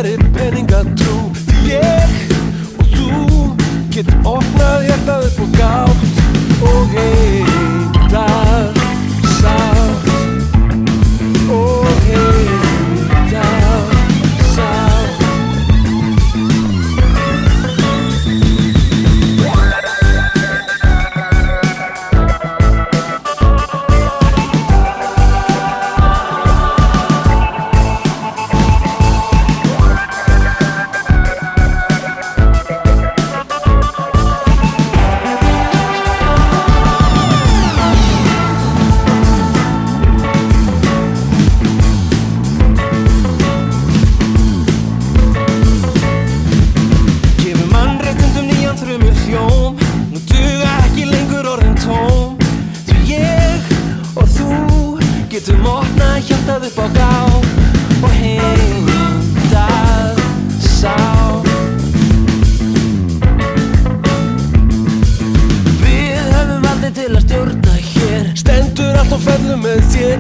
annarri peningatrú. Ég og þú getum opnað hjartað upp og gátt og heitað sátt og heitað sátt. Nú duga ekki lengur orðin tóm. Því ég og þú getum opnað hjartað upp á gátt og heitað sátt. Við höfum valdið til að stjórna hér. Stendur allt á ferðum með þér